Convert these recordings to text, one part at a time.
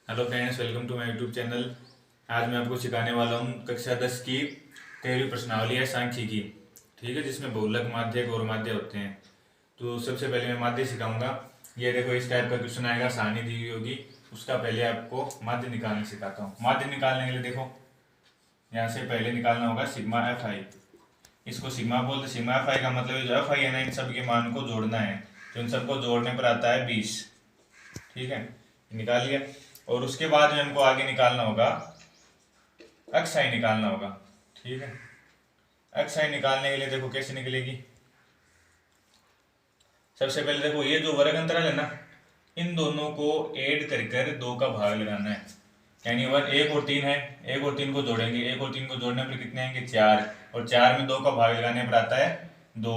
Hello friends, welcome to my YouTube channel. आज मैं आपको सिखाने वाला हूँ कक्षा 10 की 13वीं प्रश्नावली है सांख्यिकी। ठीक है, जिसमें बहुलक, माध्यक और माध्य होते हैं। तो सबसे पहले मैं माध्य सिखाऊंगा। ये देखो, इस टाइप का क्वेश्चन आएगा, सारणी दी हुई होगी। उसका पहले आपको माध्य निकालने सिखाता हूँ। माध्य निकालने के लिए देखो, यहाँ से पहले निकालना होगा सिग्मा एफ आई। इसको सिग्मा बोलते। सिग्मा एफ आई का मतलब जो एफ आई है ना, इन सब के मान को जोड़ना है। तो इन सबको जोड़ने पर आता है 20। ठीक है, निकाल लिया। और उसके बाद में हमको आगे निकालना होगा अक्षाई निकालना होगा। ठीक है, अक्षाई निकालने के लिए देखो कैसे निकलेगी। सबसे पहले देखो, ये जो वर्ग अंतराल है ना, इन दोनों को ऐड कर कर 2 का भाग लगाना है। यानी 1 और 3 है, 1 और 3 को जोड़ेंगे। 1 और 3 को जोड़ने पर कितने आएंगे? 4। और 4 में 2 का भाग लगाने पर आता है 2।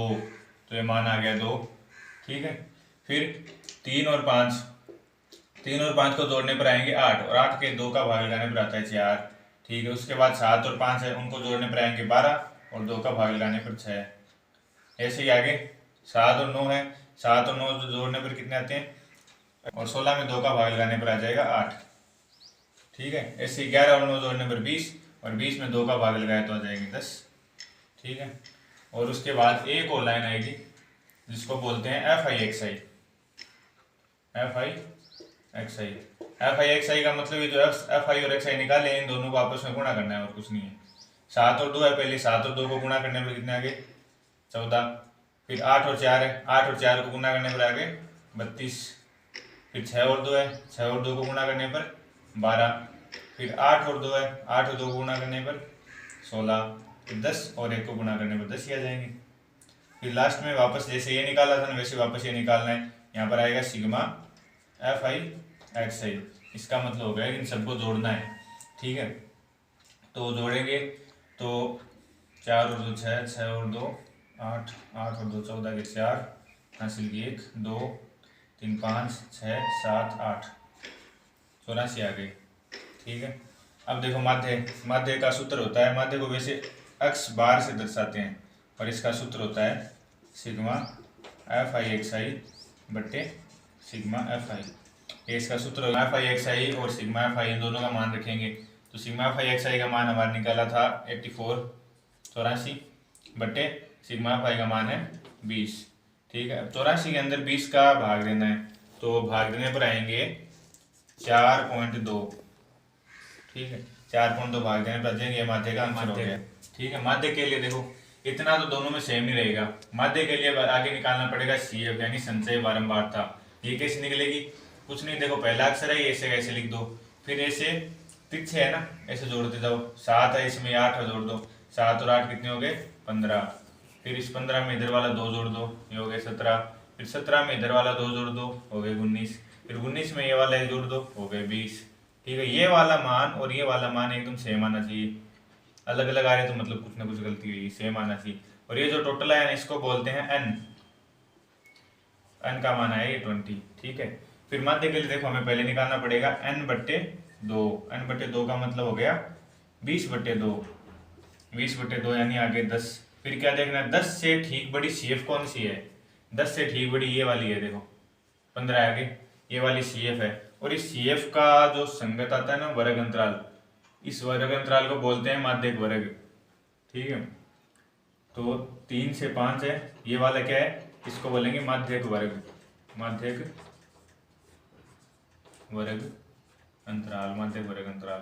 तो ये मान आ गया 2। ठीक है, फिर 3 और 5, 3 और 5 को जोड़ने पर आएंगे 8। और 8 के 2 का भाग लगाने पर आता है 4। ठीक है, उसके बाद 7 और 5 है, उनको जोड़ने पर आएंगे 12। और 2 का भाग लगाने पर 6। ऐसे ही आगे 7 और 9 है, 7 और 9 जोड़ने पर कितने आते हैं? और 16 में 2 का भाग लगाने पर आ जाएगा 8। ठीक है, ऐसे 11 और 9 जोड़ने पर 20। और 20 में 2 का भाग लगाए तो आ जाएगी 10। ठीक है, और उसके बाद एक और लाइन आएगी जिसको बोलते हैं F I X I. F I X I, F I X I का मतलब ये जो एफ आई और एक्स आई निकाले, इन दोनों को आपस में गुणा करना है और कुछ नहीं है। 7 और 2 है, पहले 7 और 2 को गुणा करने पर कितने आगे? 14। फिर 8 और 4 है, 8 और 4 को गुणा करने पर आगे 32। फिर 6 और 2 है, 6 और 2 को गुणा करने पर 12। फिर 8 और 2 है, 8 और 2 को गुणा करने पर 16। फिर 10 और 1 को गुणा करने पर 10 ही आ जाएंगे। फिर लास्ट में वापस जैसे ये निकाला था ना, वैसे वापस ये निकालना है। यहाँ पर आएगा सिग्मा एफ आई एक्स आई। इसका मतलब हो गया इन सबको जोड़ना है। ठीक है, तो जोड़ेंगे तो 4 और 2 6, 6 और 2 8, 8 और 2 14 के 4, हासिल की 1 2 3 5 6 7 8, 84 आ गई। ठीक है, अब देखो माध्य। माध्य का सूत्र होता है, माध्य को वैसे अक्ष बार से दर्शाते हैं, और इसका सूत्र होता है सिग्मा एफ आई एक्स आई बट्टे सिग्मा एफ आई। ये इसका सूत्र एफ आई एक्स आई और सिग्मा एफ आई, इन दोनों का मान रखेंगे। तो sigma F I X I का मान हमारा निकाला था 84, 84 बट्टे सिग्मा एफ आई का मान है 20। ठीक है, 84 के अंदर 20 का भाग देना है, तो भाग देने पर आएंगे 4.2। ठीक है, 4.2 भाग देने पर जाएंगे, माध्य का आंसर हो गया। ठीक है, माध्य के लिए देखो इतना तो दोनों में सेम ही रहेगा। माध्य के लिए आगे निकालना पड़ेगा सी एफ, यानी संचय बारंबारता। ये कैसे निकलेगी? कुछ नहीं, देखो पहला अक्षर है, ऐसे ऐसे लिख दो। फिर ऐसे पीछे है ना, ऐसे जोड़ते जाओ। 7 है, इसमें 8 जोड़ दो। 7 और 8 कितने हो गए? 15। फिर इस 15 में इधर वाला 2 जोड़ दो, ये हो गए 17। फिर 17 में इधर वाला 2 जोड़ दो, हो गए 19। फिर 19 में ये वाला 1 जोड़ दो, हो गए 20। ठीक है, ये वाला मान और ये वाला मान एकदम सेम आना चाहिए। अलग अलग आ रहे तो मतलब कुछ ना कुछ गलती हुई, सेम आना चाहिए। और ये जो टोटल है इसको बोलते हैं एन। एन का मान है ये 20। ठीक है, फिर माध्य के लिए देखो हमें पहले निकालना पड़ेगा एन बट्टे 2। एन बट्टे 2 का मतलब हो गया 20 बट्टे 2। 20 बट्टे 2 यानी आगे 10। फिर क्या देखना है? 10 से ठीक बड़ी सी एफ कौन सी है? 10 से ठीक बड़ी ये वाली है, देखो 15 आगे, ये वाली सी एफ है। और इस सी एफ का जो संगत आता है ना, वर्ग अंतराल, इस वर्ग अंतराल को बोलते हैं माध्यक वर्ग। ठीक है, तो 3 से 5 है, ये वाला क्या है? इसको बोलेंगे माध्यक वर्ग। माध्यक वर्ग अंतराल, माध्यक वर्ग अंतराल।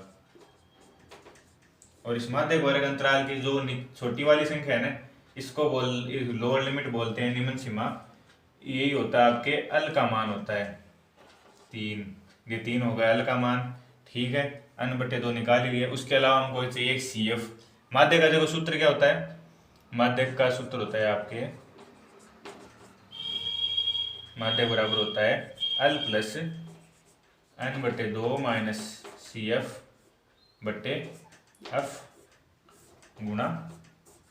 और इस माध्यक वर्ग अंतराल की जो छोटी वाली संख्या है ना, इसको लोअर लिमिट बोलते हैं, निम्न सीमा। यही होता है आपके अल का मान होता है 3। ये 3 हो गया अल का मान। ठीक है, अन बटे 2 निकाल ही लिया। उसके अलावा हमको चाहिए एक सी एफ। माध्य का देखो सूत्र क्या होता है? माध्य का सूत्र होता है आपके, माध्य बराबर होता है अल प्लस एन बटे 2 माइनस सी एफ बटे एफ गुणा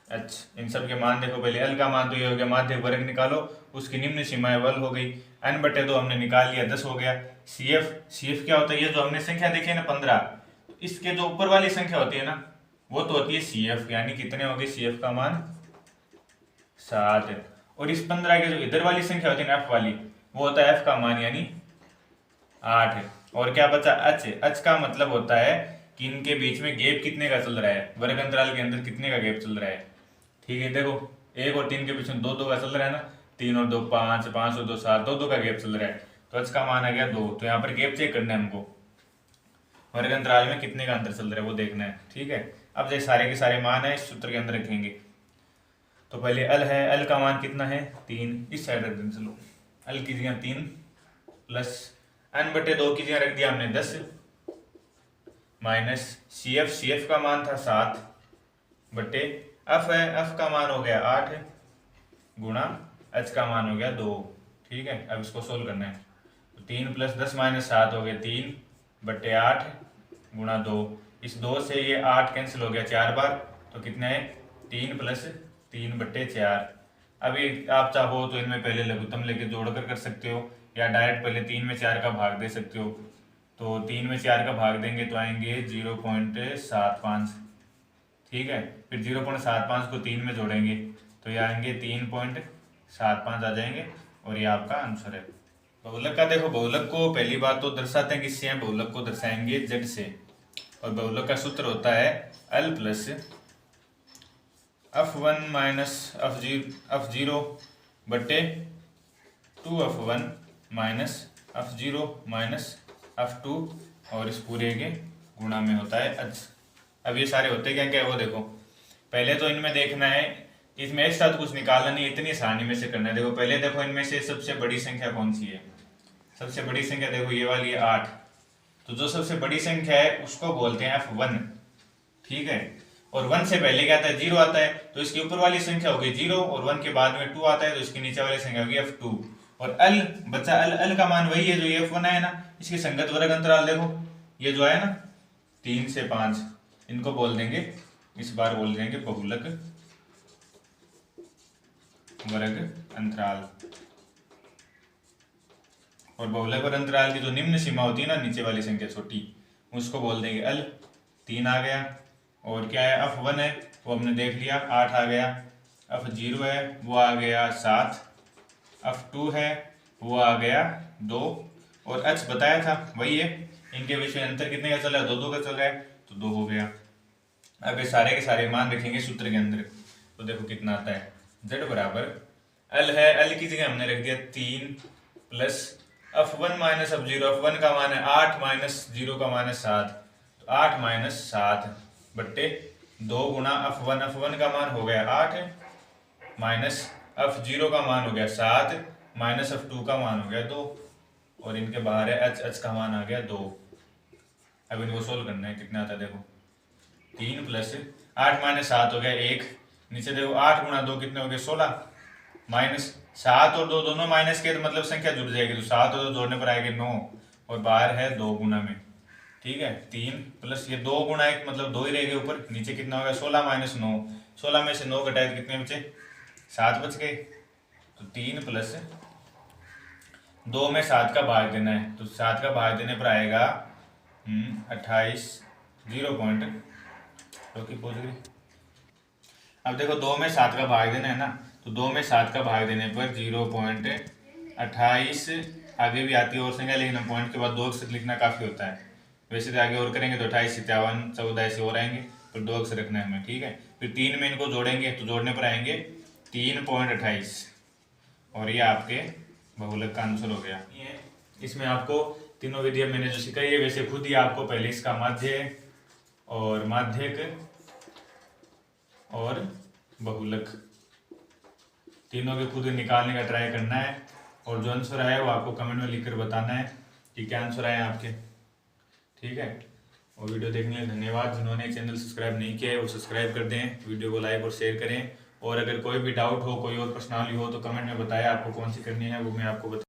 एच। इन सब के मान देखो, पहले एल का मान तो ये हो गया, माध्य वर्ग निकालो, उसकी निम्न सीमाएं वल हो गई। एन बटे 2 हमने निकाल लिया, 10 हो गया। सी एफ क्या होता है? ये जो हमने संख्या देखी है ना 15, इसके जो ऊपर वाली संख्या होती है ना, वो तो होती है सी एफ। यानी कितने हो गए? सी एफ का मान 7। और इस 15 के जो इधर वाली संख्या होती है ना एफ वाली, वो होता है एफ का मान यानी 8 है। और क्या बचा, अच। अच का मतलब होता है कि इनके बीच में गैप कितने का चल रहा है, वर्ग अंतराल के अंदर कितने का गैप चल रहा है। ठीक है, देखो 1 और 3 के बीच में 2 2 का चल रहा है ना, 3 और 2 5, 5 और 2 7, 2 2 का गैप चल रहा है, तो अच का मान आ गया 2। तो यहाँ पर गैप चेक करना है हमको, वर्ग अंतराल में कितने का अंतर चल रहा है वो देखना है। ठीक है, अब जैसे सारे के सारे मान है इस सूत्र के अंदर रखेंगे। तो पहले अल है, अल का मान कितना है 3, इस साइड रख दें। चलो अल की जगह 3 प्लस n बटे 2 की जगह रख दिया हमने 10 माइनस सी एफ का मान था 7 बटे एफ है, एफ का मान हो गया 8 गुणा एच का मान हो गया 2। ठीक है, अब इसको सोल्व करना है। तो 3 प्लस 10 माइनस 7 हो गया 3 बटे 8 गुणा 2। इस 2 से ये 8 कैंसिल हो गया 4 बार, तो कितना है 3 प्लस 3 बटे 4। अभी आप चाहो तो इनमें पहले लघुत्तम लेके जोड़कर कर सकते हो, या डायरेक्ट पहले 3 में 4 का भाग दे सकते हो। तो 3 में 4 का भाग देंगे तो आएंगे 0.75। ठीक है, फिर 0.75 को 3 में जोड़ेंगे तो ये आएंगे 3.75 आ जाएंगे, और ये आपका आंसर है। बहुलक का देखो, बहुलक को पहली बात तो दर्शाते हैं किससे हैं, बहुलक को दर्शाएंगे जेड से, और बहुलक का सूत्र होता है L plus f1 minus f0 बटे 2f1 minus f0 minus f2, और इस पूरे के गुणा में होता है h। अब ये सारे होते क्या क्या है वो देखो, पहले तो इनमें देखना है, इसमें एक साथ कुछ निकालना नहीं, इतनी आसानी में से करना है। देखो पहले देखो इनमें से सबसे बड़ी संख्या कौन सी है, सबसे बड़ी संख्या देखो ये वाली है 8, तो जो सबसे बड़ी संख्या है उसको बोलते हैं f1। ठीक है, और 1 से पहले क्या आता है 0 आता है, तो इसकी ऊपर वाली संख्या होगी 0, और 1 के बाद में 2 आता है तो इसकी नीचे वाली संख्या होगी f2। और अल बचा, अल का मान वही है जो ये f1 है ना, इसकी संगत वर्ग अंतराल देखो ये जो है ना 3 से 5, इनको बोल देंगे, इस बार बोल देंगे बहुलक वर्ग अंतराल। और बहुलक वर्ग अंतराल की जो निम्न सीमा होती है ना, नीचे वाली संख्या छोटी, उसको बोल देंगे अल। 3 आ गया, और क्या है f1 है वो हमने देख लिया 8 आ गया, f0 है वो आ गया 7, f2 है वो आ गया 2, और h बताया था वही है, इनके बीच में अंतर कितने का चल रहा है 2 2 का चल रहा है, तो 2 हो गया। अब ये सारे के सारे मान रखेंगे सूत्र के अंदर, तो देखो कितना आता है, z बराबर l है, l की जगह हमने रख दिया 3 plus f1 minus f0, f1 का मान है 8 माइनस 0 का मान है 7, तो 8 माइनस 7 बट्टे 2 गुणा f1 का मान हो गया 8 माइनस f0 का मान हो गया 7 माइनस f2 का मान हो गया 2, और इनके बाहर है h का मान आ गया 2। अब इनको सोल्व करना है, कितना आता है देखो 3 प्लस 8 माइनस 7 हो गया 1, नीचे देखो 8 गुणा 2 कितने हो गए 16, माइनस 7 और 2 दोनों माइनस के, तो मतलब संख्या जुड़ जाएगी, तो 7 और 2 जोड़ने पर आएगा 9, और बाहर है 2 गुना में। ठीक है, 3 प्लस ये 2 गुणा 1 मतलब 2 ही रहेगा ऊपर, नीचे कितना होगा 16 माइनस 9, 16 में से 9 घटाए तो कितने बचे 7 बच गए, तो 3 प्लस 2 में 7 का भाग देना है, तो 7 का भाग देने पर आएगा 28 0 पॉइंट की पहुंच गई। अब देखो 2 में 7 का भाग देना है ना, तो 2 में 7 का भाग देने पर 0.28 आगे भी आती है और संख्या, लेकिन हम पॉइंट के बाद 2 अक्षर लिखना काफ़ी होता है, वैसे तो आगे और करेंगे तो 28 57 14 ऐसे और आएंगे, पर 2 अक्षर रखना है हमें। ठीक है, फिर 3 में इनको जोड़ेंगे तो जोड़ने पर आएंगे 3.28, और ये आपके बहुलक का आंसर हो गया। इसमें आपको तीनों विधियां मैंने जो सिखाई है वैसे खुद ही आपको पहले इसका माध्य और माध्यक और बहुलक तीनों के खुद निकालने का ट्राई करना है, और जो आंसर आया वो आपको कमेंट में लिखकर बताना है कि क्या आंसर आए आपके। ठीक है, और वीडियो देखने के लिए धन्यवाद। जिन्होंने चैनल सब्सक्राइब नहीं किया है वो सब्सक्राइब कर दें, वीडियो को लाइक और शेयर करें, और अगर कोई भी डाउट हो, कोई और प्रश्नावली हो तो कमेंट में बताएं, आपको कौन सी करनी है वो मैं आपको बता